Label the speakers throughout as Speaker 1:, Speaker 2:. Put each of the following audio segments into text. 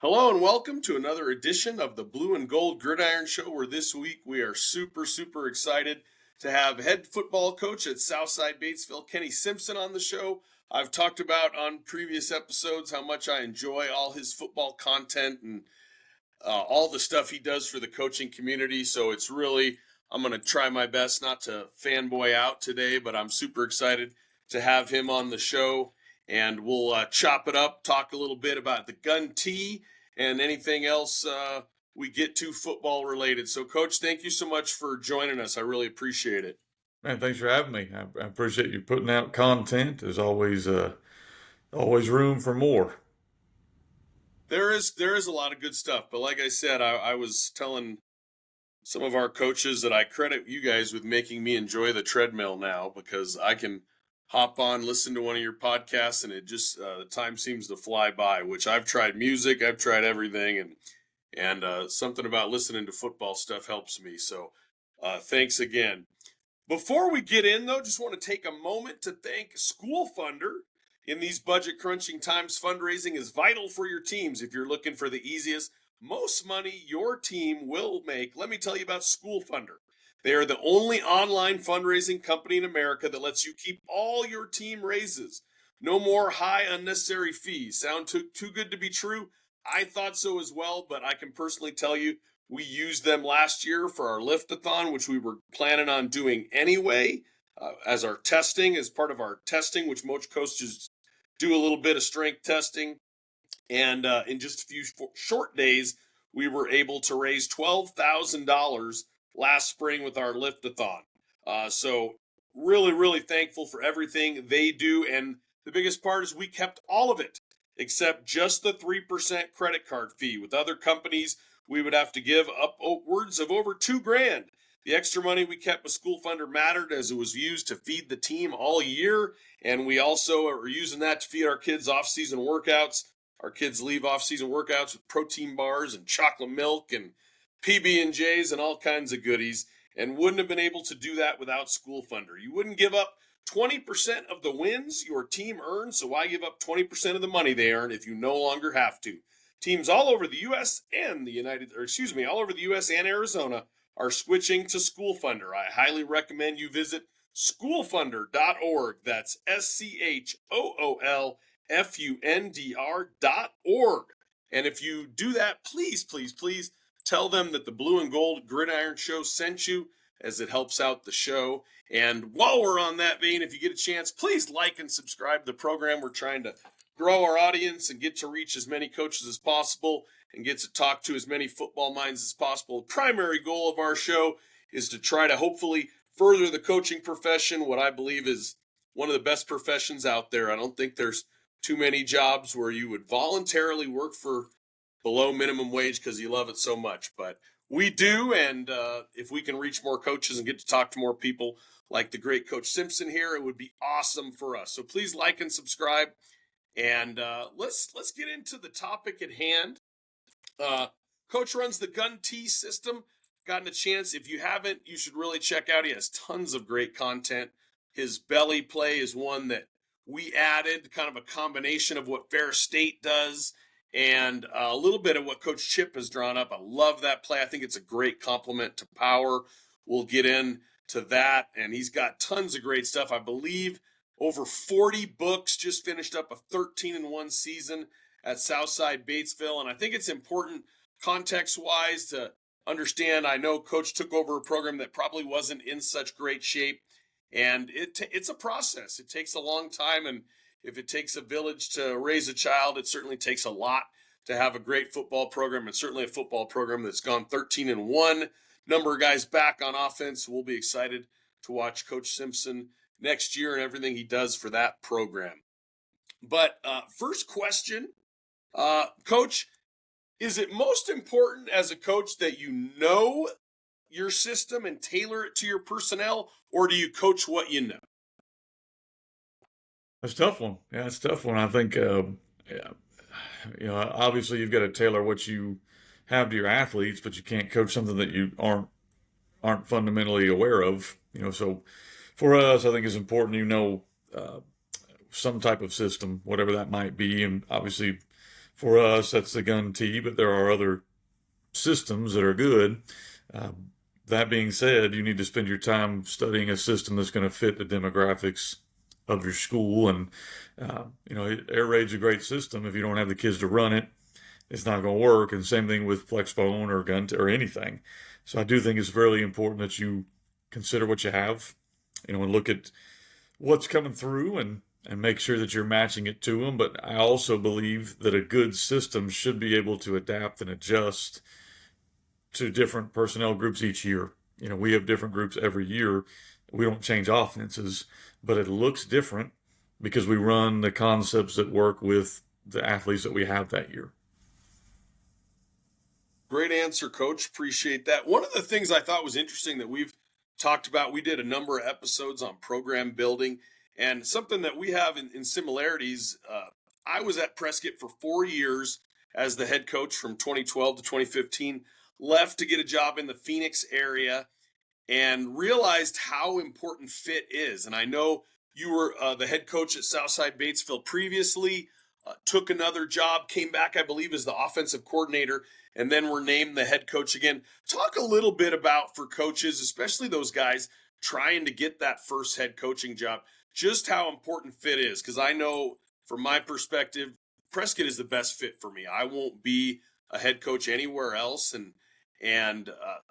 Speaker 1: Hello and welcome to another edition of the Blue and Gold Gridiron Show, where this week we are super excited to have head football coach at Southside Batesville, Kenny Simpson, on the show. I've talked about on previous episodes how much I enjoy all his football content and all the stuff he does for the coaching community. So I'm going to try my best not to fanboy out today, but I'm super excited to have him on the show. And we'll chop it up, talk a little bit about the gun tee and anything else we get to football related. So, Coach, thank you so much for joining us. I really appreciate it.
Speaker 2: Man, thanks for having me. I appreciate you putting out content. There's always room for more.
Speaker 1: There is a lot of good stuff, but like I said, I was telling some of our coaches that I credit you guys with making me enjoy the treadmill now, because I can hop on, listen to one of your podcasts, and it just the time seems to fly by. Which I've tried music, I've tried everything, and something about listening to football stuff helps me. So thanks again. Before we get in, though, just want to take a moment to thank School Funder. In these budget crunching times, fundraising is vital for your teams. If you're looking for the easiest, most money your team will make, let me tell you about School Funder. They are the only online fundraising company in America that lets you keep all your team raises. No more high unnecessary fees. Sound too good to be true? I thought so as well, but I can personally tell you we used them last year for our lift-a-thon, which we were planning on doing anyway, as part of our testing, which most coaches do a little bit of strength testing. And in just a few short days, we were able to raise $12,000 last spring with our lift-a-thon. So really thankful for everything they do. And the biggest part is we kept all of it, except just the 3% credit card fee. With other companies, we would have to give upwards of over $2,000. The extra money we kept with School Funder mattered, as it was used to feed the team all year. And we also are using that to feed our kids off-season workouts. Our kids leave off-season workouts with protein bars and chocolate milk and PB&Js and all kinds of goodies, and wouldn't have been able to do that without School Funder. You wouldn't give up 20% of the wins your team earns, so why give up 20% of the money they earn if you no longer have to? Teams all over the U.S. and all over the U.S. and Arizona are switching to School Funder. I highly recommend you visit schoolfunder.org. That's SCHOOLFUNDR.org. And if you do that, please tell them that the Blue and Gold Gridiron Show sent you, as it helps out the show. And while we're on that vein, if you get a chance, please like and subscribe to the program. We're trying to grow our audience and get to reach as many coaches as possible and get to talk to as many football minds as possible. The primary goal of our show is to try to hopefully further the coaching profession, what I believe is one of the best professions out there. I don't think there's too many jobs where you would voluntarily work for below minimum wage because you love it so much, but we do. And if we can reach more coaches and get to talk to more people like the great Coach Simpson here, it would be awesome for us. So please like and subscribe, and let's get into the topic at hand. Coach runs the gun tee system. Gotten a chance, if you haven't, you should really check out. He has tons of great content. His belly play is one that we added, kind of a combination of what Fair State does and a little bit of what Coach Chip has drawn up. I love that play. I think it's a great compliment to power. We'll get into that, and he's got tons of great stuff. I believe over 40 books, just finished up a 13-1 season at Southside Batesville, and I think it's important context-wise to understand. I know Coach took over a program that probably wasn't in such great shape, and it's a process. It takes a long time, and if it takes a village to raise a child, it certainly takes a lot to have a great football program, and certainly a football program that's gone 13-1. Number of guys back on offense. We'll be excited to watch Coach Simpson next year and everything he does for that program. But first question, Coach, is it most important as a coach that you know your system and tailor it to your personnel, or do you coach what you know?
Speaker 2: That's a tough one. Yeah, it's a tough one. I think, obviously you've got to tailor what you have to your athletes, but you can't coach something that you aren't fundamentally aware of. So for us, I think it's important, some type of system, whatever that might be. And obviously For us, that's the gun tee, but there are other systems that are good. That being said, you need to spend your time studying a system that's going to fit the demographics of your school. And, air raid's a great system. If you don't have the kids to run it, it's not going to work. And same thing with flexbone or gun or anything. So I do think it's really important that you consider what you have, and look at what's coming through and make sure that you're matching it to them. But I also believe that a good system should be able to adapt and adjust to different personnel groups each year. We have different groups every year. We don't change offenses, but it looks different because we run the concepts that work with the athletes that we have that year.
Speaker 1: Great answer, Coach. Appreciate that. One of the things I thought was interesting that we've talked about, we did a number of episodes on program building, and something that we have in similarities. I was at Prescott for 4 years as the head coach from 2012 to 2015, left to get a job in the Phoenix area and realized how important fit is. And I know you were the head coach at Southside Batesville previously, took another job, came back, I believe, as the offensive coordinator, and then were named the head coach again. Talk a little bit about, for coaches, especially those guys trying to get that first head coaching job, just how important fit is. Because I know from my perspective, Prescott is the best fit for me. I won't be a head coach anywhere else. And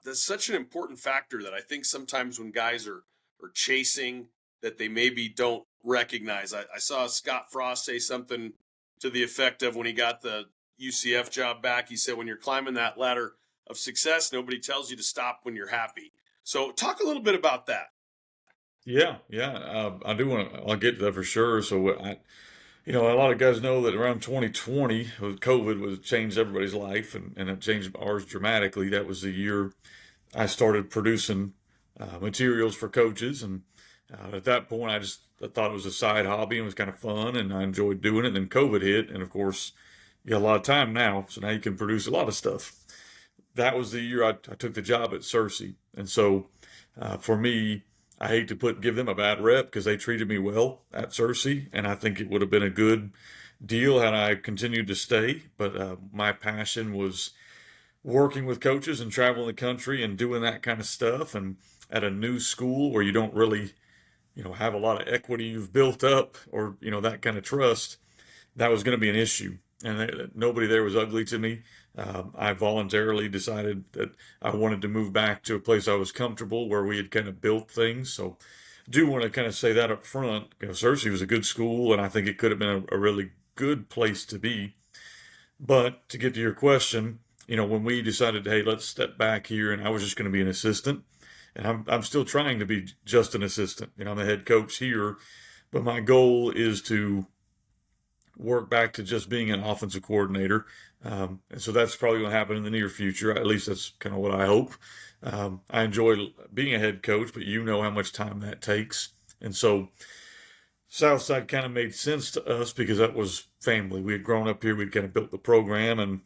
Speaker 1: that's such an important factor that I think sometimes when guys are chasing that they maybe don't recognize. I saw Scott Frost say something to the effect of, when he got the UCF job back, he said, when you're climbing that ladder of success, nobody tells you to stop when you're happy. So talk a little bit about that.
Speaker 2: Yeah, I do I'll get to that for sure. So a lot of guys know that around 2020, with COVID, was changed everybody's life, and it changed ours dramatically. That was the year I started producing materials for coaches, and at that point, I thought it was a side hobby and it was kind of fun, and I enjoyed doing it. And then COVID hit, and of course, you got a lot of time now, so now you can produce a lot of stuff. That was the year I took the job at Cersei, and so for me, I hate to give them a bad rep because they treated me well at Cersei, and I think it would have been a good deal had I continued to stay. But my passion was working with coaches and traveling the country and doing that kind of stuff. And at a new school where you don't really, have a lot of equity you've built up, or that kind of trust, that was going to be an issue. And nobody there was ugly to me. I voluntarily decided that I wanted to move back to a place I was comfortable, where we had kind of built things. So I do want to kind of say that up front. Cersei was a good school, and I think it could have been a really good place to be. But to get to your question, when we decided, hey, let's step back here, and I was just going to be an assistant, and I'm still trying to be just an assistant. I'm the head coach here, but my goal is to work back to just being an offensive coordinator. And so that's probably going to happen in the near future. At least that's kind of what I hope. I enjoy being a head coach, but you know how much time that takes. And so Southside kind of made sense to us because that was family. We had grown up here. We'd kind of built the program and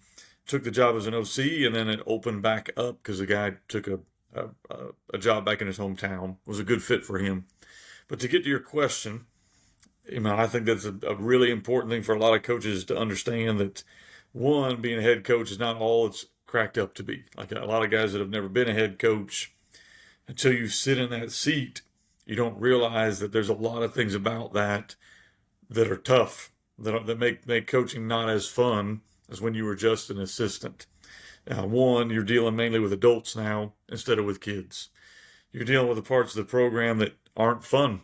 Speaker 2: took the job as an OC, and then it opened back up because the guy took a job back in his hometown. It was a good fit for him. But to get to your question, I think that's a really important thing for a lot of coaches to understand, that one, being a head coach is not all it's cracked up to be. Like a lot of guys that have never been a head coach, until you sit in that seat, you don't realize that there's a lot of things about that are tough, that make coaching not as fun as when you were just an assistant. One, you're dealing mainly with adults now instead of with kids. You're dealing with the parts of the program that aren't fun.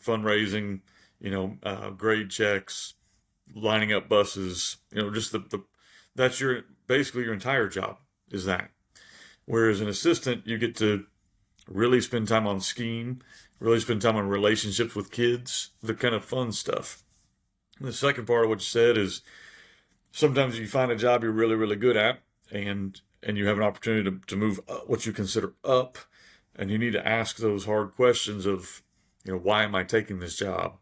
Speaker 2: Fundraising, grade checks, lining up buses, just that's basically your entire job is that. Whereas an assistant, you get to really spend time on scheme, really spend time on relationships with kids, the kind of fun stuff. And the second part of what you said is, sometimes you find a job you're really, really good at, and you have an opportunity to move up, what you consider up, and you need to ask those hard questions of, why am I taking this job?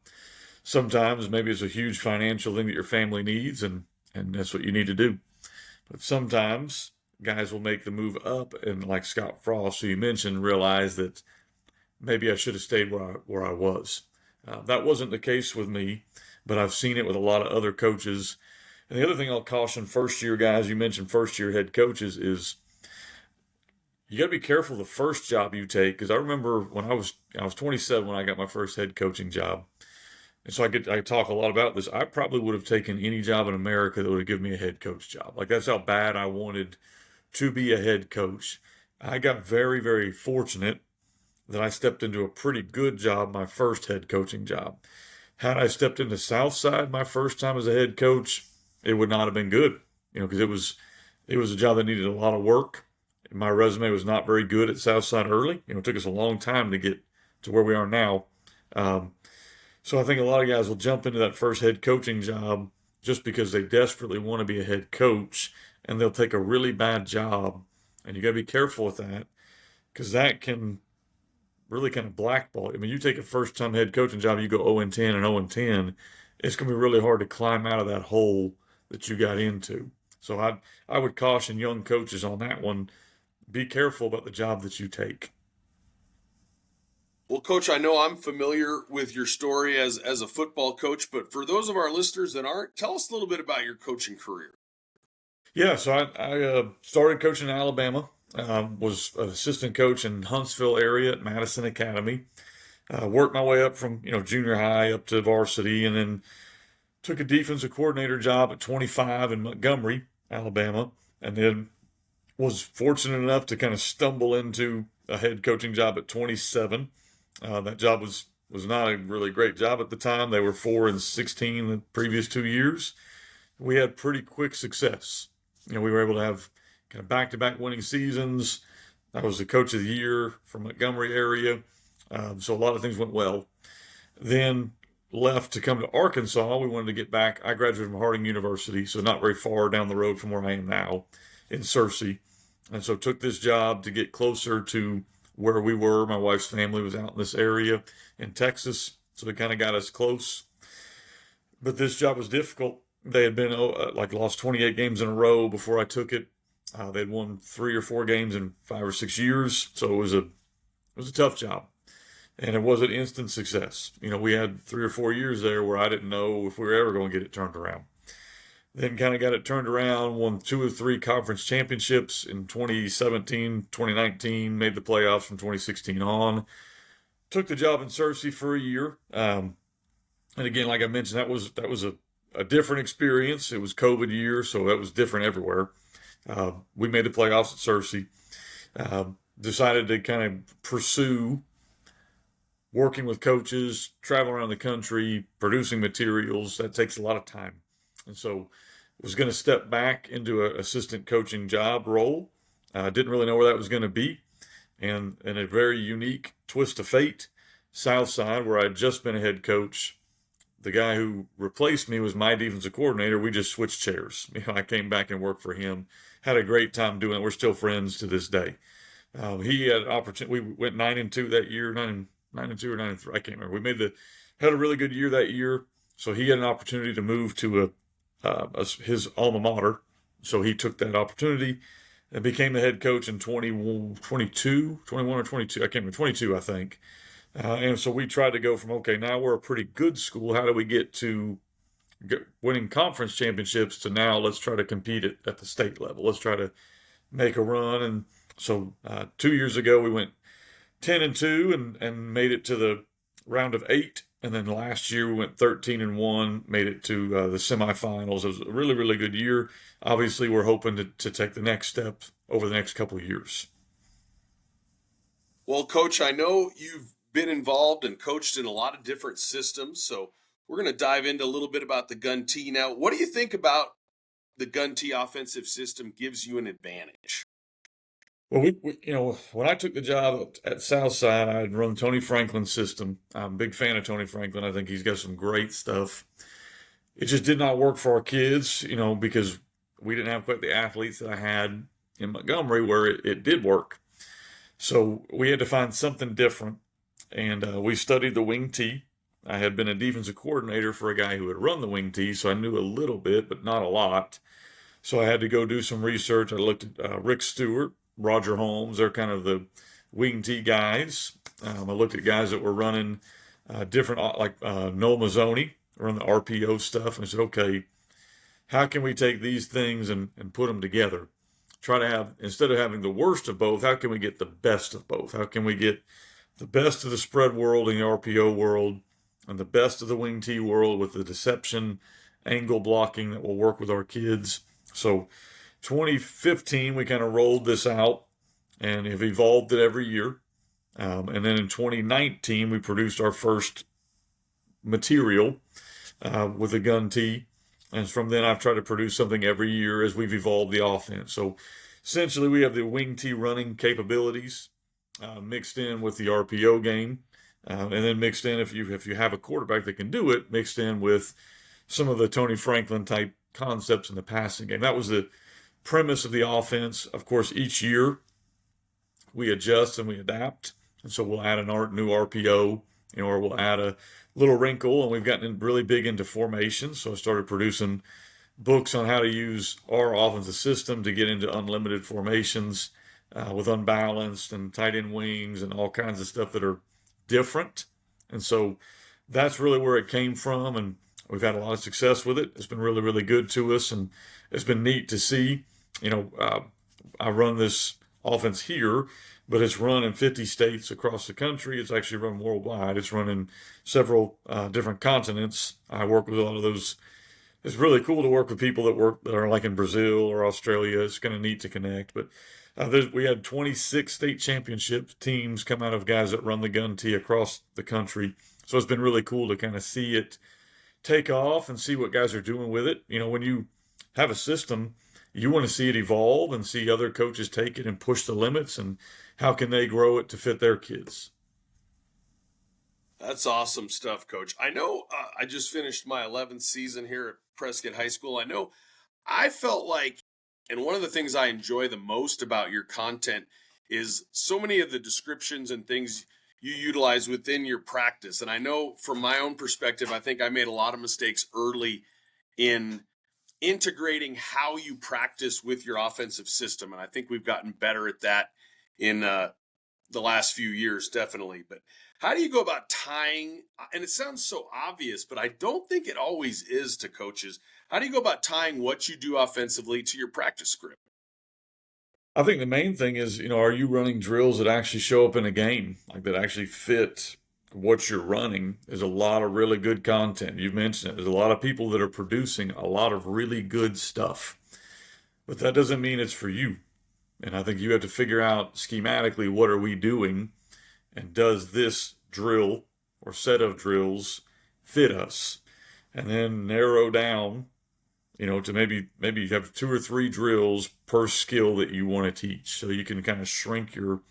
Speaker 2: Sometimes maybe it's a huge financial thing that your family needs, and that's what you need to do. But sometimes guys will make the move up, and like Scott Frost, who you mentioned, realize that maybe I should have stayed where I was. That wasn't the case with me, but I've seen it with a lot of other coaches And the other thing I'll caution first year guys, you mentioned first year head coaches, is you got to be careful the first job you take. Because I remember when I was 27 when I got my first head coaching job, and so I talk a lot about this. I probably would have taken any job in America that would have given me a head coach job. Like that's how bad I wanted to be a head coach. I got very, very fortunate that I stepped into a pretty good job, my first head coaching job. Had I stepped into Southside my first time as a head coach, it would not have been good, because it was a job that needed a lot of work. My resume was not very good at Southside early. It took us a long time to get to where we are now. Um, so I think a lot of guys will jump into that first head coaching job just because they desperately want to be a head coach, and they'll take a really bad job. And you got to be careful with that because that can really kind of blackball. I mean, you take a first time head coaching job, you go 0-10 and 0-10, it's going to be really hard to climb out of that hole that you got into. So I would caution young coaches on that one. Be careful about the job that you take.
Speaker 1: Well, Coach, I know I'm familiar with your story as a football coach, but for those of our listeners that aren't, tell us a little bit about your coaching career.
Speaker 2: Yeah, so I started coaching in Alabama. Was an assistant coach in Huntsville area at Madison Academy. Worked my way up from junior high up to varsity, and then took a defensive coordinator job at 25 in Montgomery, Alabama, and then was fortunate enough to kind of stumble into a head coaching job at 27. That job was not a really great job at the time. They were 4-16 the previous 2 years. We had pretty quick success. We were able to have kind of back-to-back winning seasons. I was the coach of the year from Montgomery area. So a lot of things went well. Then left to come to Arkansas. We wanted to get back. I graduated from Harding University, so not very far down the road from where I am now in Searcy. And so took this job to get closer to where we were. My wife's family was out in this area in Texas, so it kind of got us close. But this job was difficult. They had been lost 28 games in a row before I took it. They'd won 3 or 4 games in 5 or 6 years, so it was a tough job, and it wasn't instant success. We had 3 or 4 years there where I didn't know if we were ever going to get it turned around. Then kind of got it turned around, won 2 or 3 conference championships in 2017, 2019, made the playoffs from 2016 on. Took the job in Searcy for a year, and again, like I mentioned, that was a different experience. It was COVID year, so that was different everywhere. We made the playoffs at Searcy. Decided to kind of pursue working with coaches, travel around the country, producing materials. That takes a lot of time. And so was going to step back into an assistant coaching job role. Didn't really know where that was going to be. And in a very unique twist of fate, Southside, where I'd just been a head coach, the guy who replaced me was my defensive coordinator. We just switched chairs. I came back and worked for him. Had a great time doing it. We're still friends to this day. He had an opportunity. We went 9-2 that year, 9-2 or 9-3. I can't remember. We had a really good year that year. So he had an opportunity to move to his alma mater. So he took that opportunity and became the head coach in 21 or 22. I can't remember, 22, I think. And so we tried to go from, okay, now we're a pretty good school. How do we get to winning conference championships to now let's try to compete at the state level. Let's try to make a run. And so 2 years ago, we went 10-2 and made it to the round of 8. And then last year, we went 13-1, made it to the semifinals. It was a really, really good year. Obviously, we're hoping to take the next step over the next couple of years.
Speaker 1: Well, Coach, I know you've been involved and coached in a lot of different systems, so we're going to dive into a little bit about the gun T now. What do you think about the gun T offensive system gives you an advantage?
Speaker 2: Well, when I took the job at Southside, I had run Tony Franklin's system. I'm a big fan of Tony Franklin. I think he's got some great stuff. It just did not work for our kids, because we didn't have quite the athletes that I had in Montgomery where it did work. So we had to find something different. And we studied the wing T. I had been a defensive coordinator for a guy who had run the wing T, so I knew a little bit, but not a lot. So I had to go do some research. I looked at Rick Stewart, Roger Holmes. They're kind of the wing T guys. I looked at guys that were running different, like Noel Mazzoni, run the RPO stuff. And I said, okay, how can we take these things and put them together? Try to have, instead of having the worst of both, how can we get the best of both? How can we get the best of the spread world and the RPO world and the best of the wing T world with the deception angle blocking that will work with our kids? So 2015, we kind of rolled this out and have evolved it every year. And then in 2019, we produced our first material with the gun tee. And from then, I've tried to produce something every year as we've evolved the offense. So essentially, we have the wing tee running capabilities mixed in with the RPO game, and then mixed in, if you have a quarterback that can do it, mixed in with some of the Tony Franklin type concepts in the passing game. That was the premise of the offense. Of course, each year we adjust and we adapt, and so we'll add a new RPO, or we'll add a little wrinkle, and we've gotten really big into formation. So I started producing books on how to use our offensive system to get into unlimited formations with unbalanced and tight end wings and all kinds of stuff that are different. And so that's really where it came from, and we've had a lot of success with it. It's been really, really good to us, and it's been neat to see. I run this offense here, but it's run in 50 states across the country. It's actually run worldwide. It's run in several different continents. I work with a lot of those. It's really cool to work with people that are like in Brazil or Australia. It's kind of neat to connect. But we had 26 state championship teams come out of guys that run the gun tee across the country. So it's been really cool to kind of see it take off and see what guys are doing with it. When you have a system, you want to see it evolve and see other coaches take it and push the limits, and how can they grow it to fit their kids.
Speaker 1: That's awesome stuff, Coach. I know I just finished my 11th season here at Prescott High School. I know I felt like, and one of the things I enjoy the most about your content is so many of the descriptions and things you utilize within your practice. And I know from my own perspective, I think I made a lot of mistakes early in integrating how you practice with your offensive system. And I think we've gotten better at that in the last few years, definitely. But how do you go about tying, and it sounds so obvious, but I don't think it always is to coaches. How do you go about tying what you do offensively to your practice script?
Speaker 2: I think the main thing is, are you running drills that actually show up in a game, like that actually fit what you're running? There's a lot of really good content. You've mentioned it. There's a lot of people that are producing a lot of really good stuff, but that doesn't mean it's for you. And I think you have to figure out schematically, what are we doing? And does this drill or set of drills fit us? And then narrow down, to maybe have 2 or 3 drills per skill that you want to teach. So you can kind of shrink your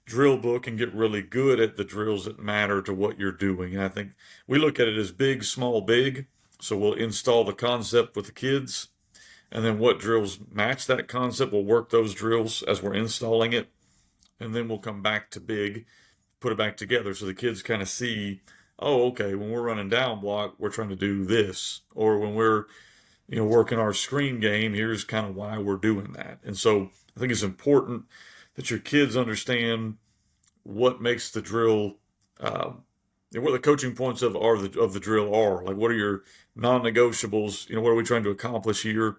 Speaker 2: drill book and get really good at the drills that matter to what you're doing. And I think we look at it as big, small, big. So we'll install the concept with the kids, and then what drills match that concept, we'll work those drills as we're installing it. And then we'll come back to big, put it back together so the kids kind of see, oh, okay, when we're running down block, we're trying to do this. Or when we're, working our screen game, here's kind of why we're doing that. And so I think it's important that your kids understand what makes the drill, what the coaching points of the drill are. Like, what are your non-negotiables? What are we trying to accomplish here?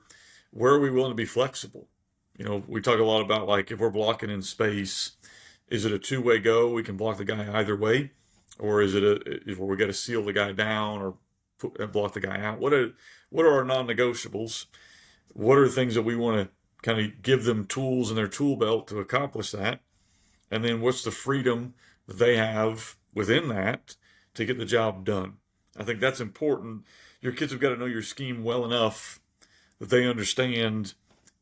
Speaker 2: Where are we willing to be flexible? We talk a lot about, like, if we're blocking in space, is it a two-way go? We can block the guy either way, or is it where we got to seal the guy down or block the guy out? What are our non-negotiables? What are the things that we want to kind of give them tools in their tool belt to accomplish that? And then what's the freedom that they have within that to get the job done? I think that's important. Your kids have got to know your scheme well enough that they understand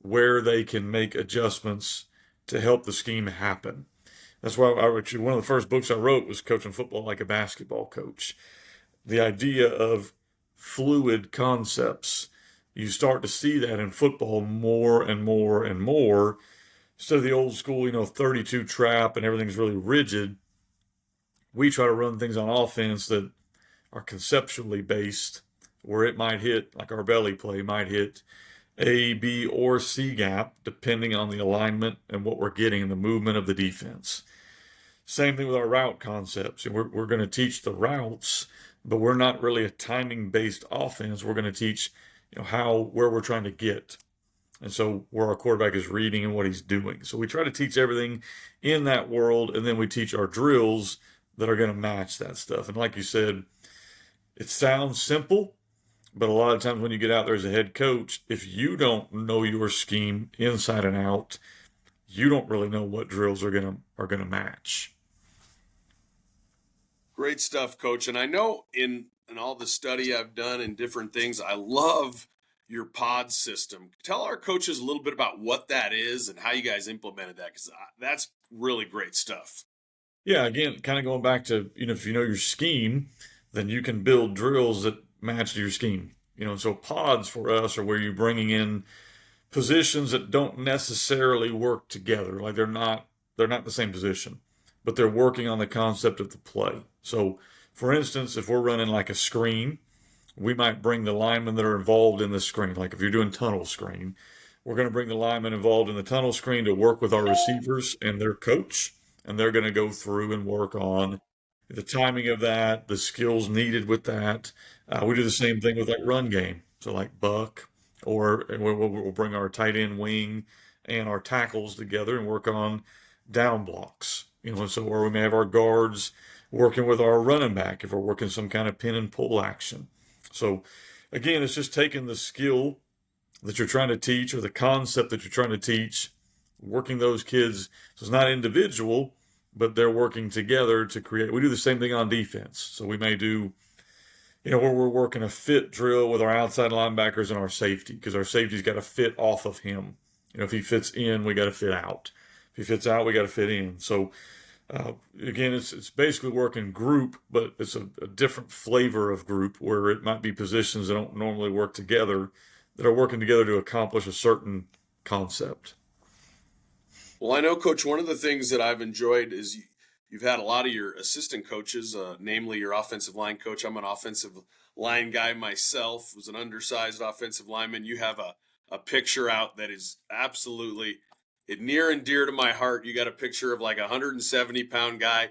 Speaker 2: where they can make adjustments to help the scheme happen. That's why one of the first books I wrote was Coaching Football Like a Basketball Coach. The idea of fluid concepts. You start to see that in football more and more and more. Instead of the old school, 32 trap and everything's really rigid, we try to run things on offense that are conceptually based, where it might hit, like our belly play might hit A, B, or C gap, depending on the alignment and what we're getting in the movement of the defense. Same thing with our route concepts. We're going to teach the routes, but we're not really a timing-based offense. We're going to teach, where we're trying to get. And so where our quarterback is reading and what he's doing. So we try to teach everything in that world, and then we teach our drills that are going to match that stuff. And like you said, it sounds simple, but a lot of times when you get out there as a head coach, if you don't know your scheme inside and out, you don't really know what drills are gonna match.
Speaker 1: Great stuff, Coach. And I know in all the study I've done and different things, I love your pod system. Tell our coaches a little bit about what that is and how you guys implemented that, because that's really great stuff.
Speaker 2: Yeah, again, kind of going back to, if you know your scheme, then you can build drills that match your scheme. So pods for us are where you're bringing in positions that don't necessarily work together. Like they're not the same position, but they're working on the concept of the play. So, for instance, if we're running like a screen, we might bring the linemen that are involved in the screen. Like if you're doing tunnel screen, we're going to bring the linemen involved in the tunnel screen to work with our receivers and their coach, and they're going to go through and work on the timing of that, the skills needed with that. We do the same thing with like run game. So like buck, or we'll bring our tight end wing and our tackles together and work on down blocks. So or we may have our guards working with our running back if we're working some kind of pin and pull action. So again, it's just taking the skill that you're trying to teach or the concept that you're trying to teach, working those kids. So it's not individual, but they're working together to create. We do the same thing on defense. So we may do, where we're working a fit drill with our outside linebackers and our safety, because our safety's got to fit off of him. If he fits in, we got to fit out. If he fits out, we got to fit in. So again, it's basically working group, but it's a different flavor of group where it might be positions that don't normally work together that are working together to accomplish a certain concept.
Speaker 1: Well, I know, Coach, one of the things that I've enjoyed is you've had a lot of your assistant coaches, namely your offensive line coach. I'm an offensive line guy myself, was an undersized offensive lineman. You have a picture out that is absolutely near and dear to my heart. You got a picture of like a 170-pound guy,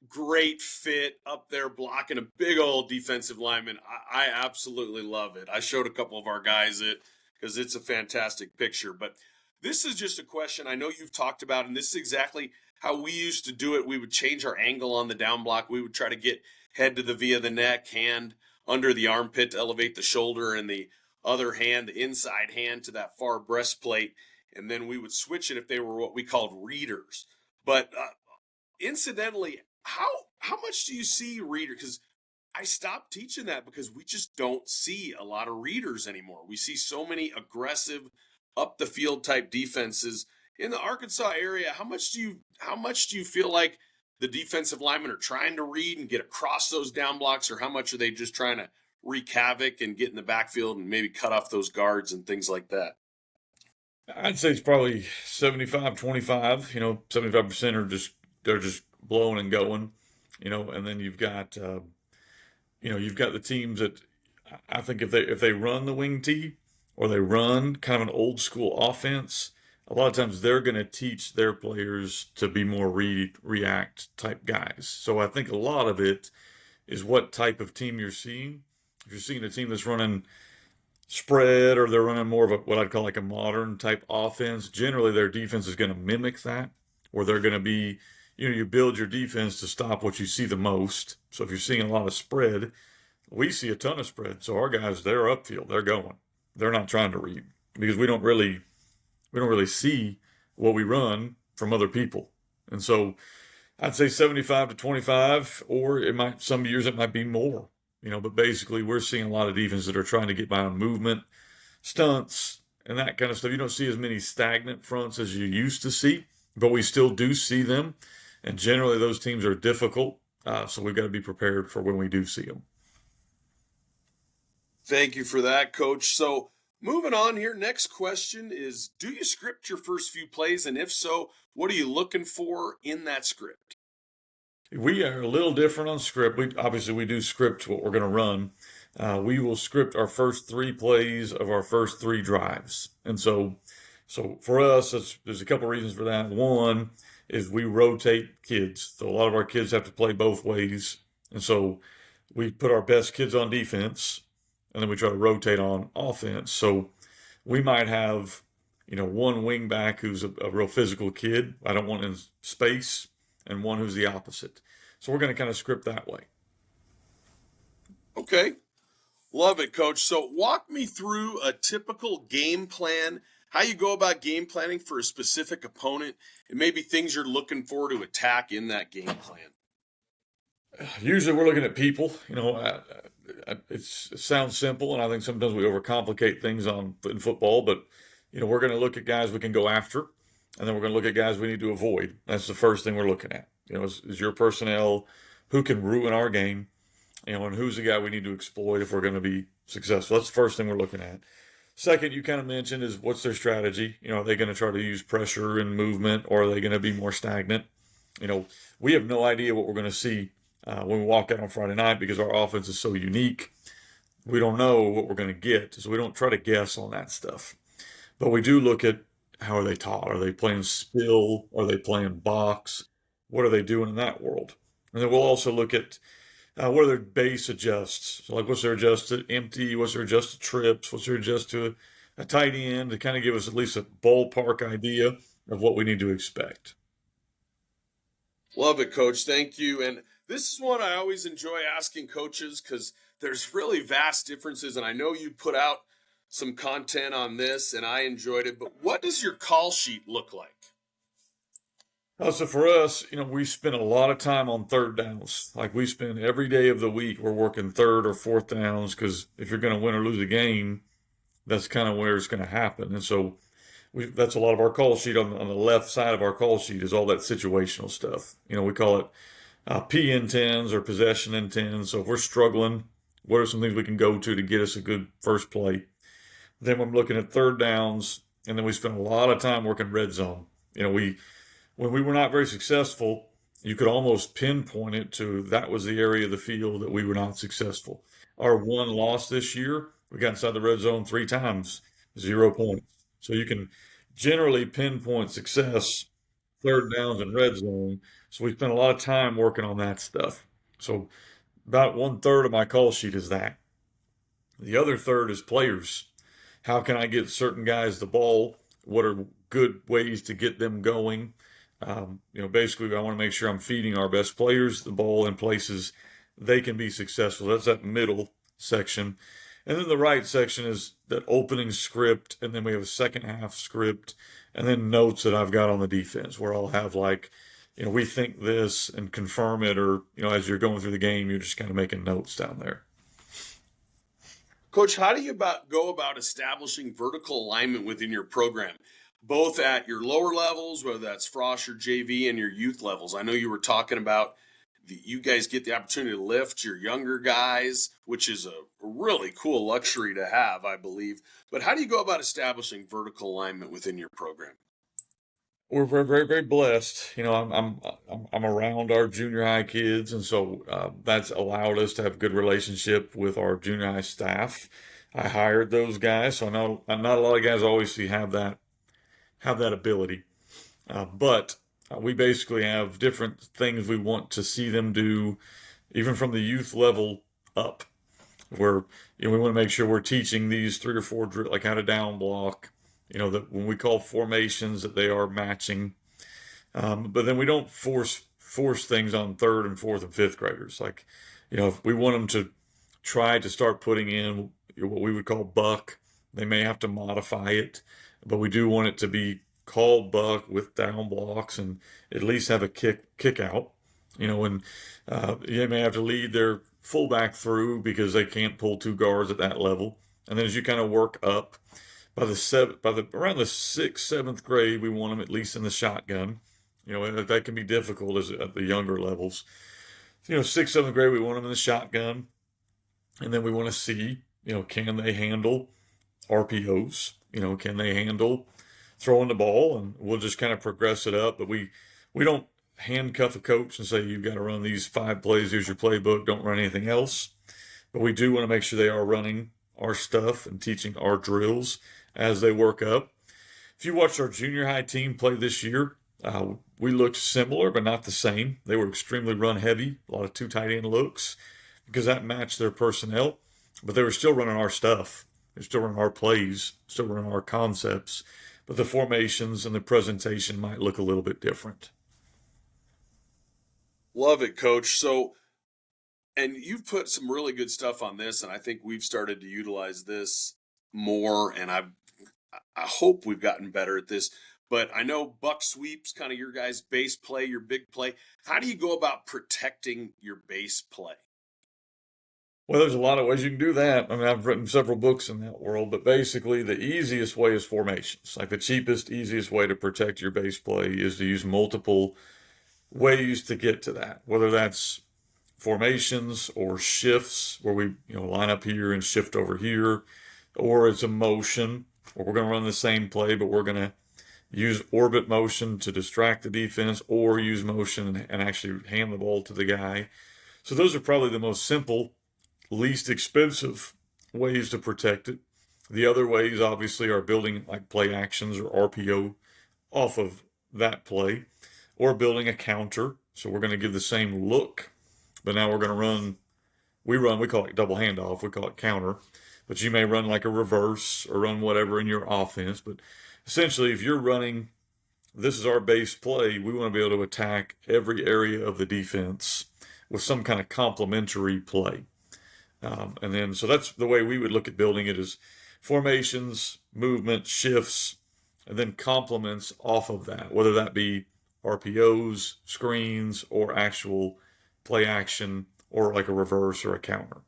Speaker 1: great fit up there blocking a big old defensive lineman. I absolutely love it. I showed a couple of our guys it because it's a fantastic picture. But this is just a question I know you've talked about, and this is exactly how we used to do it. We would change our angle on the down block. We would try to get head to the via the neck, hand under the armpit to elevate the shoulder, and the other hand, the inside hand, to that far breastplate. And then we would switch it if they were what we called readers. But incidentally, how much do you see reader? Because I stopped teaching that because we just don't see a lot of readers anymore. We see so many aggressive up the field type defenses in the Arkansas area. How much do you feel like the defensive linemen are trying to read and get across those down blocks, or how much are they just trying to wreak havoc and get in the backfield and maybe cut off those guards and things like that?
Speaker 2: I'd say it's probably 75-25. 75% they're just blowing and going. And then you've got the teams that I think if they run the wing tee or they run kind of an old school offense, a lot of times they're going to teach their players to be more react type guys. So I think a lot of it is what type of team you're seeing. If you're seeing a team that's running spread, or they're running more of what I'd call like a modern type offense, generally their defense is going to mimic that, or they're going to be, you build your defense to stop what you see the most. So if you're seeing a lot of spread, we see a ton of spread. So our guys, they're upfield, they're going. They're not trying to read because we don't really see what we run from other people. And so I'd say 75-25, or some years it might be more. But basically we're seeing a lot of defenses that are trying to get by on movement, stunts, and that kind of stuff. You don't see as many stagnant fronts as you used to see, but we still do see them. And generally those teams are difficult. So we've got to be prepared for when we do see them.
Speaker 1: Thank you for that, Coach. So moving on here, next question is, do you script your first few plays? And if so, what are you looking for in that script?
Speaker 2: We are a little different on script. We do script what we're going to run. We will script our first 3 plays of our first 3 drives. And so for us, there's a couple reasons for that. One is we rotate kids. So a lot of our kids have to play both ways. And so we put our best kids on defense, and then we try to rotate on offense. So we might have, one wing back who's a real physical kid. I don't want in space, and one who's the opposite. So we're going to kind of script that way.
Speaker 1: Okay. Love it, Coach. So walk me through a typical game plan, how you go about game planning for a specific opponent, and maybe things you're looking for to attack in that game plan.
Speaker 2: Usually we're looking at people. It sounds simple, and I think sometimes we overcomplicate things in football, but, we're going to look at guys we can go after, and then we're going to look at guys we need to avoid. That's the first thing we're looking at. Is your personnel who can ruin our game, and who's the guy we need to exploit if we're going to be successful. That's the first thing we're looking at. Second, you kind of mentioned, is what's their strategy? Are they going to try to use pressure and movement, or are they going to be more stagnant? We have no idea what we're going to see when we walk out on Friday night because our offense is so unique. We don't know what we're going to get, so we don't try to guess on that stuff. But we do look at how are they taught? Are they playing spill? Are they playing box? What are they doing in that world? And then we'll also look at what are their base adjusts? So, like, what's their adjust to empty? What's their adjust to trips? What's their adjust to a tight end to kind of give us at least a ballpark idea of what we need to expect.
Speaker 1: Love it, Coach. Thank you. And this is one I always enjoy asking coaches because there's really vast differences. And I know you put out some content on this and I enjoyed it. But what does your call sheet look like?
Speaker 2: So for us, we spend a lot of time on third downs. Like, we spend every day of the week, we're working third or fourth downs because if you're going to win or lose a game, that's kind of where it's going to happen. And so that's a lot of our call sheet on the left side of our call sheet is all that situational stuff. We call it PN10s or possession N10s. So if we're struggling, what are some things we can go to get us a good first play? Then I'm looking at third downs, and then we spend a lot of time working red zone. When we were not very successful, you could almost pinpoint it to that was the area of the field that we were not successful. Our one loss this year, we got inside the red zone 3 times, 0 points. So you can generally pinpoint success, third downs and red zone. So we spent a lot of time working on that stuff. So about 1/3 of my call sheet is that. The other third is players. How can I get certain guys the ball? What are good ways to get them going? Basically, I want to make sure I'm feeding our best players the ball in places they can be successful. That's that middle section. And then the right section is that opening script, and then we have a second half script, and then notes that I've got on the defense where I'll have we think this and confirm it, or, as you're going through the game, you're just kind of making notes down there.
Speaker 1: Coach, how do you go about establishing vertical alignment within your program, both at your lower levels, whether that's Frosh or JV, and your youth levels? I know you were talking about you guys get the opportunity to lift your younger guys, which is a really cool luxury to have, I believe. But how do you go about establishing vertical alignment within your program?
Speaker 2: We're very, very, very blessed. I'm around our junior high kids, and so that's allowed us to have a good relationship with our junior high staff. I hired those guys, so I know not a lot of guys obviously have that ability, but we basically have different things we want to see them do, even from the youth level up, where we want to make sure we're teaching these 3 or 4 like how to down block. That when we call formations that they are matching, but then we don't force things on 3rd and 4th and 5th graders. Like, if we want them to try to start putting in what we would call buck, they may have to modify it, but we do want it to be called buck with down blocks and at least have a kick out. And they may have to lead their fullback through because they can't pull 2 guards at that level. And then as you kind of work up, around the 6th, 7th grade, we want them at least in the shotgun. That can be difficult at the younger levels. 6th, 7th grade, we want them in the shotgun. And then we want to see, can they handle RPOs? Can they handle throwing the ball? And we'll just kind of progress it up. But we don't handcuff a coach and say, you've got to run these 5 plays. Here's your playbook. Don't run anything else. But we do want to make sure they are running our stuff and teaching our drills as they work up. If you watched our junior high team play this year, we looked similar, but not the same. They were extremely run heavy, a lot of 2 tight end looks, because that matched their personnel. but they were still running our stuff. They're still running our plays, still running our concepts, but the formations and the presentation might look a little bit different.
Speaker 1: Love it, Coach. So, and you've put some really good stuff on this, and I think we've started to utilize this more, and I hope we've gotten better at this. But I know buck sweeps, kind of your guys' base play, your big play. How do you go about protecting your base play?
Speaker 2: Well, there's a lot of ways you can do that. I mean, I've written several books in that world, but basically the easiest way is formations. Like the cheapest, easiest way to protect your base play is to use multiple ways to get to that, whether that's formations or shifts where we line up here and shift over here, or it's a motion where we're going to run the same play, but we're going to use orbit motion to distract the defense, or use motion and actually hand the ball to the guy. So those are probably the most simple, least expensive ways to protect it. The other ways obviously are building like play actions or RPO off of that play, or building a counter. So we're going to give the same look, but now we're going to run, we call it double handoff, we call it counter, but you may run like a reverse or run whatever in your offense. But essentially, if you're running, this is our base play, we want to be able to attack every area of the defense with some kind of complementary play. And then, so that's the way we would look at building it, is formations, movement, shifts, and then complements off of that, whether that be RPOs, screens, or actual play action, or like a reverse or a counter.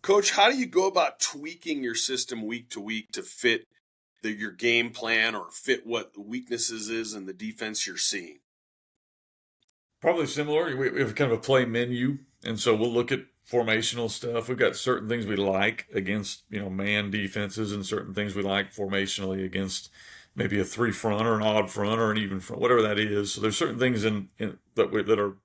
Speaker 1: Coach, how do you go about tweaking your system week to week to fit your game plan or fit what the weaknesses is in the defense you're seeing?
Speaker 2: Probably similar. We have kind of a play menu, and so we'll look at formational stuff. We've got certain things we like against man defenses, and certain things we like formationally against maybe a three front or an odd front or an even front, whatever that is. So there's certain things that are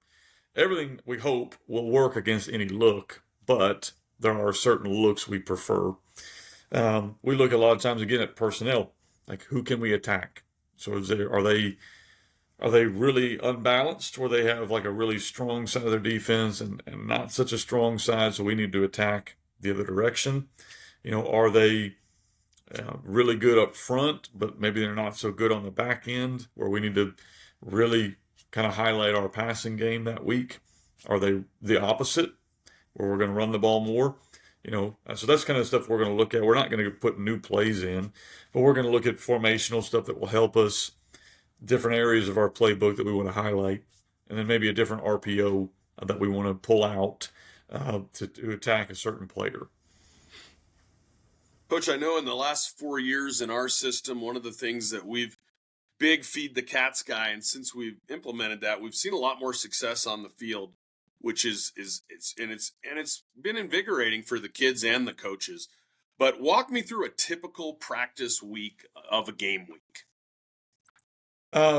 Speaker 2: everything we hope will work against any look, but there are certain looks we prefer. We look a lot of times again at personnel, like who can we attack? So are they really unbalanced, where they have like a really strong side of their defense and not such a strong side, so we need to attack the other direction? Are they really good up front, but maybe they're not so good on the back end, where we need to really kind of highlight our passing game that week? Are they the opposite, where we're going to run the ball more? So that's kind of stuff we're going to look at. We're not going to put new plays in, but we're going to look at formational stuff that will help us, different areas of our playbook that we want to highlight, and then maybe a different RPO that we want to pull out to attack a certain player.
Speaker 1: Coach, I know in the last 4 years in our system, one of the things that we've big feed the cats guy, and since we've implemented that, we've seen a lot more success on the field, which is it's been invigorating for the kids and the coaches. But walk me through a typical practice week of a game week.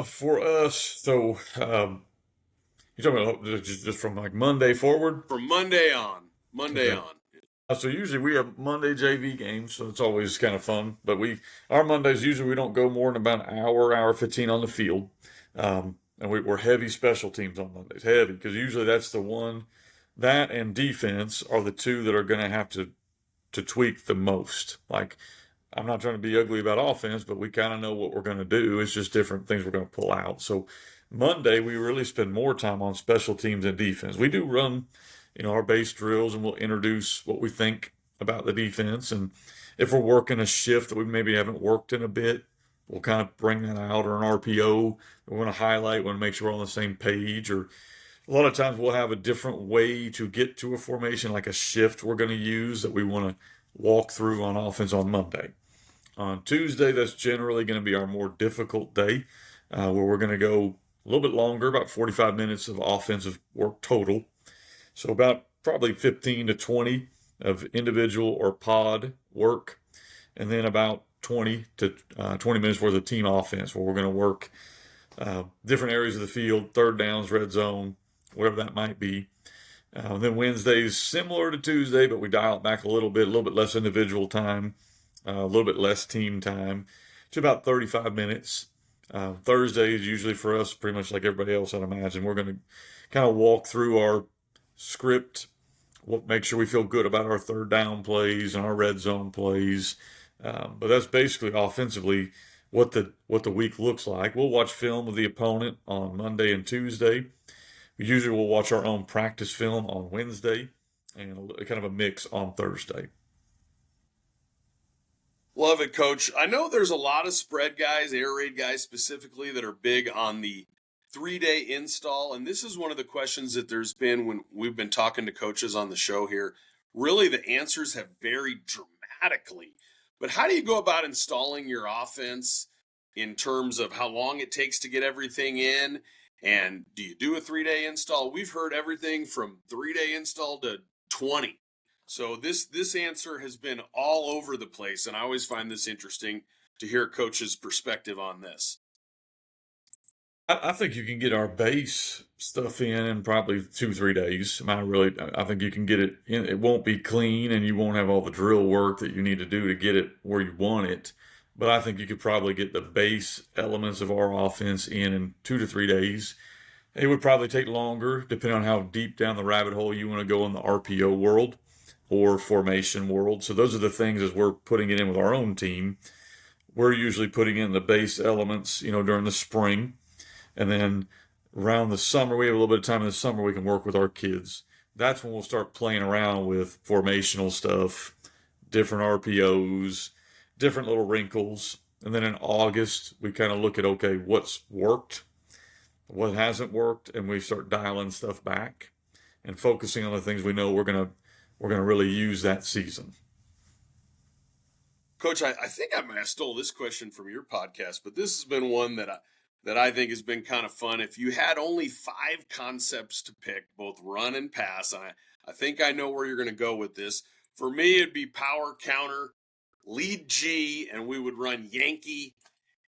Speaker 2: For us, so you're talking about just from like Monday forward?
Speaker 1: From Monday on. Monday
Speaker 2: Okay.
Speaker 1: on.
Speaker 2: So usually we have Monday JV games, so it's always kind of fun. But our Mondays, usually we don't go more than about an hour 15 on the field. And we're heavy special teams on Mondays, heavy, because usually that's the one, that and defense are the two that are going to have to tweak the most. Like, I'm not trying to be ugly about offense, but we kind of know what we're going to do. It's just different things we're going to pull out. So Monday, we really spend more time on special teams and defense. We do run, our base drills, and we'll introduce what we think about the defense. And if we're working a shift that we maybe haven't worked in a bit, we'll kind of bring that out, or an RPO. We want to highlight, want to make sure we're on the same page. Or a lot of times we'll have a different way to get to a formation, like a shift we're going to use that we want to walk through on offense on Monday. On Tuesday, that's generally going to be our more difficult day, where we're going to go a little bit longer, about 45 minutes of offensive work total. So about probably 15 to 20 of individual or pod work, and then about 20 to 20 minutes worth of team offense, where we're going to work different areas of the field, third downs, red zone, whatever that might be. Then Wednesday's similar to Tuesday, but we dial it back a little bit less individual time, a little bit less team time, to about 35 minutes. Thursday is usually for us pretty much like everybody else, I'd imagine. We're going to kind of walk through our script, make sure we feel good about our third down plays and our red zone plays. But that's basically offensively what the week looks like. We'll watch film of the opponent on Monday and Tuesday. Usually we'll watch our own practice film on Wednesday and kind of a mix on Thursday.
Speaker 1: Love it, Coach. I know there's a lot of spread guys, air raid guys specifically, that are big on the 3-day install. And this is one of the questions that there's been when we've been talking to coaches on the show here. Really, the answers have varied dramatically. But how do you go about installing your offense in terms of how long it takes to get everything in? And do you do a 3-day install? We've heard everything from 3-day install to 20. So this answer has been all over the place, and I always find this interesting to hear a coach's perspective on this.
Speaker 2: I think you can get our base stuff in probably 2 3 days. I think you can get it in. It won't be clean, and you won't have all the drill work that you need to do to get it where you want it. But I think you could probably get the base elements of our offense in 2 to 3 days. It would probably take longer, depending on how deep down the rabbit hole you want to go in the RPO world or formation world. So those are the things as we're putting it in with our own team. We're usually putting in the base elements, during the spring. And then around the summer, we have a little bit of time in the summer we can work with our kids. That's when we'll start playing around with formational stuff, different RPOs, different little wrinkles. And then in August, we kind of look at, okay, what's worked, what hasn't worked, and we start dialing stuff back and focusing on the things we know we're gonna really use that season.
Speaker 1: Coach, I think I might have stole this question from your podcast, but this has been one that I think has been kind of fun. If you had only 5 concepts to pick, both run and pass, and I think I know where you're going to go with this. For me, it'd be power counter, lead G, and we would run Yankee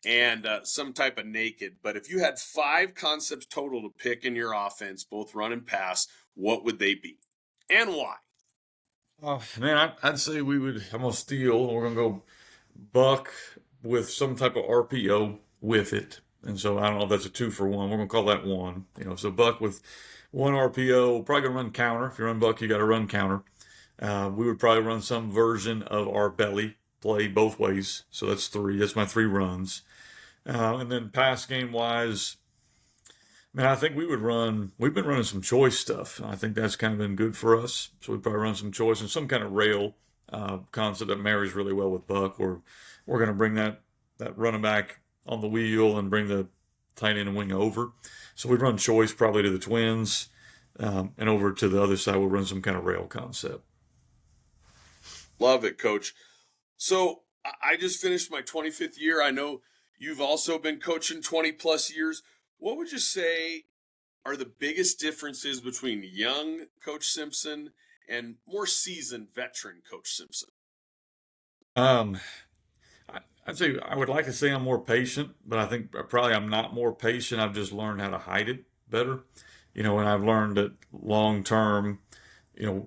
Speaker 1: and some type of naked. But if you had 5 concepts total to pick in your offense, both run and pass, what would they be? And why?
Speaker 2: Oh man, I'd say we would. I'm gonna steal. We're gonna go buck with some type of RPO with it, and so I don't know if that's a 2-for-1. We're gonna call that one. So buck with one RPO. Probably gonna run counter. If you run buck, you got to run counter. We would probably run some version of our belly play both ways. So that's 3. That's my 3 runs. And then pass game wise, man, I think we've been running some choice stuff. I think that's kind of been good for us. So we probably run some choice and some kind of rail concept that marries really well with buck. We're going to bring that running back on the wheel and bring the tight end and wing over. So we run choice probably to the twins, and over to the other side we'll run some kind of rail concept.
Speaker 1: Love it, Coach. So I just finished my 25th year. I know you've also been coaching 20 plus years. What would you say are the biggest differences between young Coach Simpson and more seasoned veteran Coach Simpson?
Speaker 2: Um, I'd say I would like to say I'm more patient, but I think probably I'm not more patient. I've just learned how to hide it better. And I've learned that long term,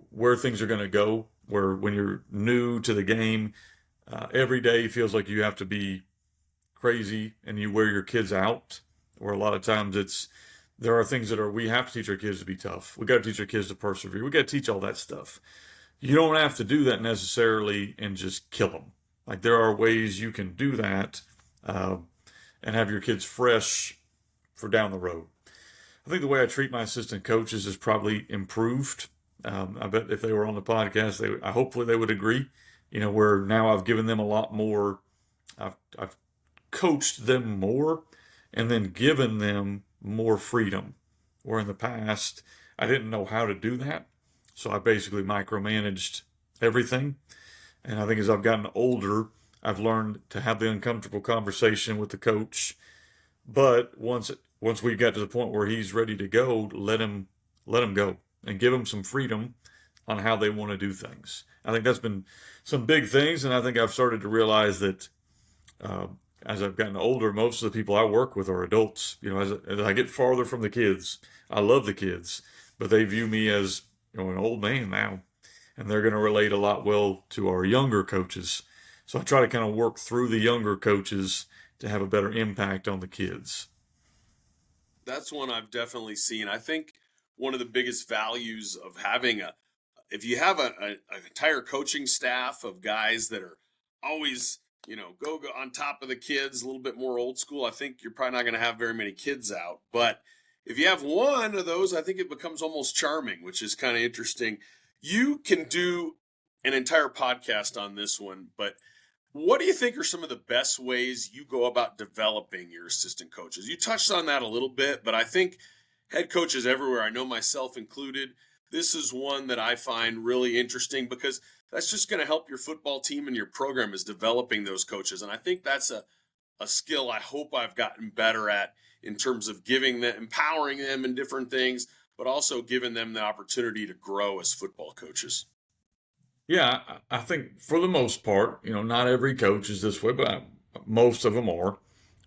Speaker 2: where things are going to go, where when you're new to the game, every day feels like you have to be crazy and you wear your kids out. Or a lot of times there are things we have to teach our kids to be tough. We got to teach our kids to persevere. We got to teach all that stuff. You don't have to do that necessarily and just kill them. Like there are ways you can do that and have your kids fresh for down the road. I think the way I treat my assistant coaches is probably improved. I bet if they were on the podcast, hopefully they would agree. Where now I've given them a lot more. I've coached them more and then given them more freedom. Where in the past, I didn't know how to do that. So I basically micromanaged everything. And I think as I've gotten older, I've learned to have the uncomfortable conversation with the coach. But once we got to the point where he's ready to go, let him go and give him some freedom on how they want to do things. I think that's been some big things. And I think I've started to realize that as I've gotten older, most of the people I work with are adults. As I get farther from the kids, I love the kids, but they view me as an old man now, and they're going to relate a lot well to our younger coaches. So I try to kind of work through the younger coaches to have a better impact on the kids.
Speaker 1: That's one I've definitely seen. I think one of the biggest values of having if you have an entire coaching staff of guys that are always, go on top of the kids, a little bit more old school, I think you're probably not going to have very many kids out. But if you have one of those, I think it becomes almost charming, which is kind of interesting. You can do an entire podcast on this one, but what do you think are some of the best ways you go about developing your assistant coaches? You touched on that a little bit, but I think head coaches everywhere, I know myself included, this is one that I find really interesting because that's just going to help your football team and your program is developing those coaches. And I think that's a skill I hope I've gotten better at in terms of giving them, empowering them in different things, but also giving them the opportunity to grow as football coaches.
Speaker 2: Yeah, I think for the most part, not every coach is this way, but most of them are.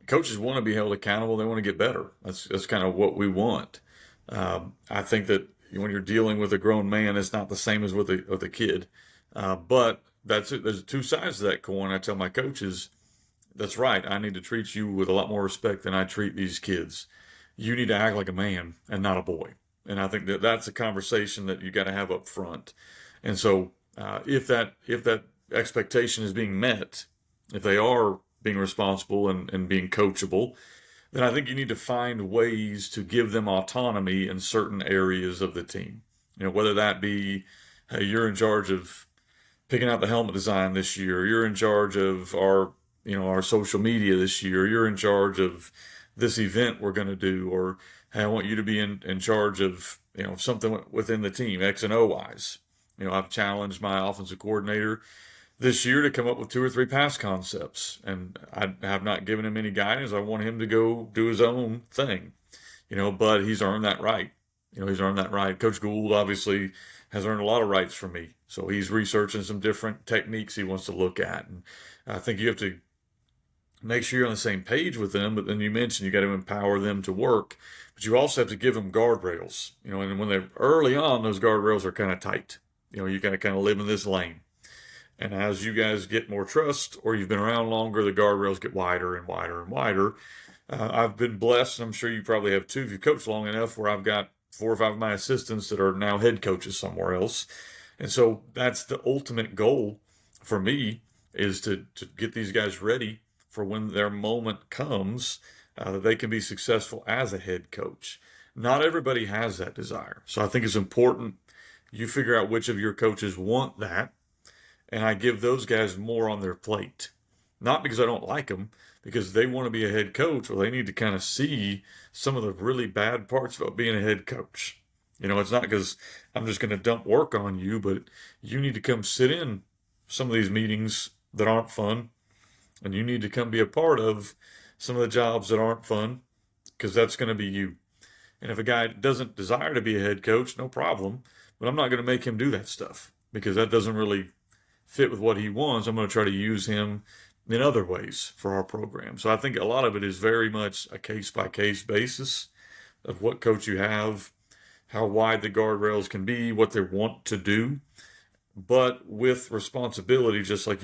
Speaker 2: Coaches want to be held accountable. They want to get better. That's kind of what we want. I think that when you're dealing with a grown man, it's not the same as with a kid. But that's it. There's two sides to that coin. I tell my coaches, that's right. I need to treat you with a lot more respect than I treat these kids. You need to act like a man and not a boy. And I think that that's a conversation that you got to have up front. And so if that expectation is being met, if they are being responsible and being coachable, then I think you need to find ways to give them autonomy in certain areas of the team. Whether that be, hey, you're in charge of picking out the helmet design this year, you're in charge of our social media this year, you're in charge of this event we're going to do, or hey, I want you to be in charge of something within the team, X and O wise. I've challenged my offensive coordinator this year to come up with 2 or 3 pass concepts, and I have not given him any guidance. I want him to go do his own thing, but he's earned that right. He's earned that right. Coach Gould obviously has earned a lot of rights from me, so he's researching some different techniques he wants to look at, and I think you have to make sure you're on the same page with them. But then you mentioned you got to empower them to work, but you also have to give them guardrails. And when they're early on, those guardrails are kind of tight. You got to kind of live in this lane. And as you guys get more trust or you've been around longer, the guardrails get wider and wider and wider. I've been blessed, and I'm sure you probably have too, if you coach long enough, where I've got 4 or 5 of my assistants that are now head coaches somewhere else. And so that's the ultimate goal for me, is to get these guys ready for when their moment comes, that they can be successful as a head coach. Not everybody has that desire. So I think it's important you figure out which of your coaches want that, and I give those guys more on their plate. Not because I don't like them, because they want to be a head coach, or they need to kind of see some of the really bad parts about being a head coach. It's not because I'm just going to dump work on you, but you need to come sit in some of these meetings that aren't fun, and you need to come be a part of some of the jobs that aren't fun, because that's going to be you. And if a guy doesn't desire to be a head coach, no problem, but I'm not going to make him do that stuff, because that doesn't really fit with what he wants. I'm going to try to use him in other ways for our program. So I think a lot of it is very much a case-by-case basis of what coach you have, how wide the guardrails can be, what they want to do, but with responsibility, just like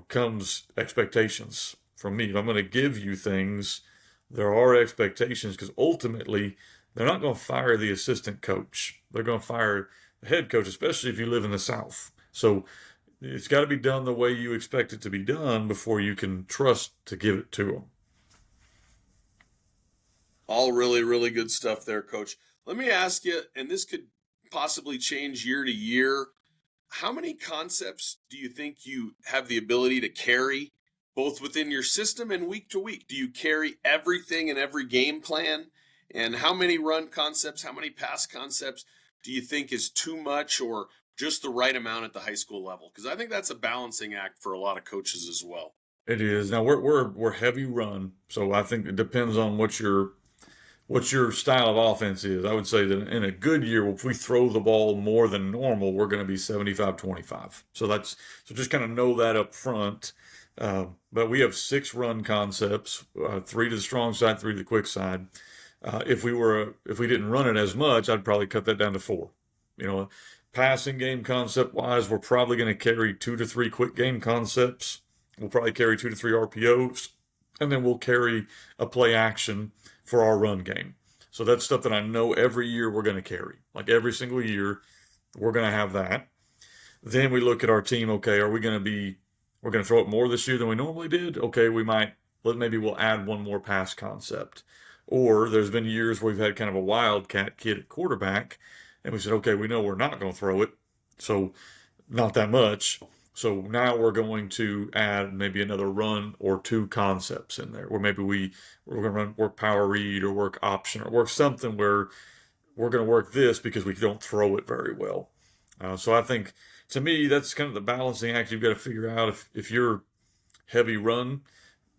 Speaker 2: comes expectations from me. If I'm going to give you things, there are expectations, because ultimately they're not going to fire the assistant coach. They're going to fire the head coach, especially if you live in the South. So it's got to be done the way you expect it to be done before you can trust to give it to them.
Speaker 1: All really, really good stuff there, Coach. Let me ask you, and this could possibly change year to year, how many concepts do you think you have the ability to carry both within your system and week to week? Do you carry everything in every game plan? And how many run concepts, how many pass concepts do you think is too much or just the right amount at the high school level? Because I think that's a balancing act for a lot of coaches as well.
Speaker 2: It is. Now we're heavy run, so I think it depends on what your style of offense is. I would say that in a good year, if we throw the ball more than normal, we're going to be 75-25. So just kind of know that up front. But we have 6 run concepts, 3 to the strong side, 3 to the quick side. If we didn't run it as much, I'd probably cut that down to 4. Passing game concept wise, we're probably going to carry 2 to 3 quick game concepts. We'll probably carry 2 to 3 RPOs, and then we'll carry a play action for our run game. So that's stuff that I know every year we're going to carry. Like every single year, We're going to have that. Then we look at our team. Okay, we're going to throw it more this year than we normally did. Okay, maybe we'll add one more pass concept. Or there's been years where we've had kind of a wildcat kid at quarterback, and we said, okay, we know we're not going to throw it, so not that much. So now we're going to add maybe another run or two concepts in there, where maybe we're going to work power read or work option or work something where we're going to work this because we don't throw it very well. So I think, to me, that's kind of the balancing act you've got to figure out. If you're heavy run,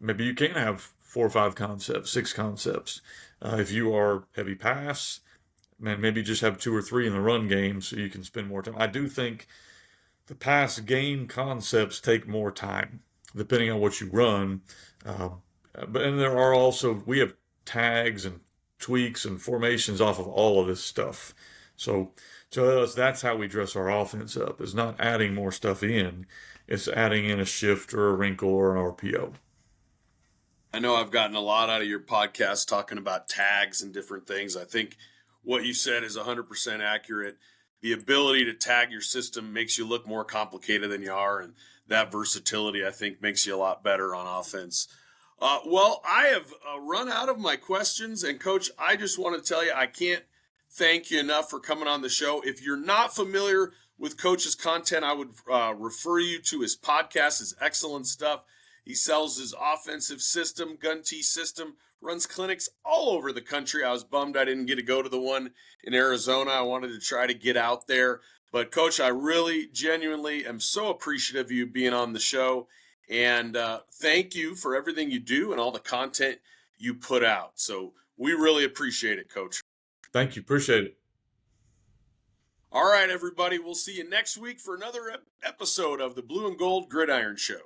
Speaker 2: maybe you can have 4 or 5 concepts, 6 concepts. If you are heavy pass, man, maybe just have 2 or 3 in the run game so you can spend more time. I do think the pass game concepts take more time depending on what you run. And there are also, we have tags and tweaks and formations off of all of this stuff. So to us, that's how we dress our offense up, is not adding more stuff in. It's adding in a shift or a wrinkle or an RPO.
Speaker 1: I know I've gotten a lot out of your podcast talking about tags and different things. I think what you said is 100% accurate. The ability to tag your system makes you look more complicated than you are, and that versatility, I think, makes you a lot better on offense. Well, I have run out of my questions, and Coach, I just want to tell you, I can't thank you enough for coming on the show. If you're not familiar with Coach's content, I would refer you to his podcast, his excellent stuff. He sells his offensive system, gun tee system, runs clinics all over the country. I was bummed I didn't get to go to the one in Arizona. I wanted to try to get out there. But, Coach, I really genuinely am so appreciative of you being on the show. And thank you for everything you do and all the content you put out. So we really appreciate it, Coach.
Speaker 2: Thank you. Appreciate it.
Speaker 1: All right, everybody. We'll see you next week for another episode of the Blue and Gold Gridiron Show.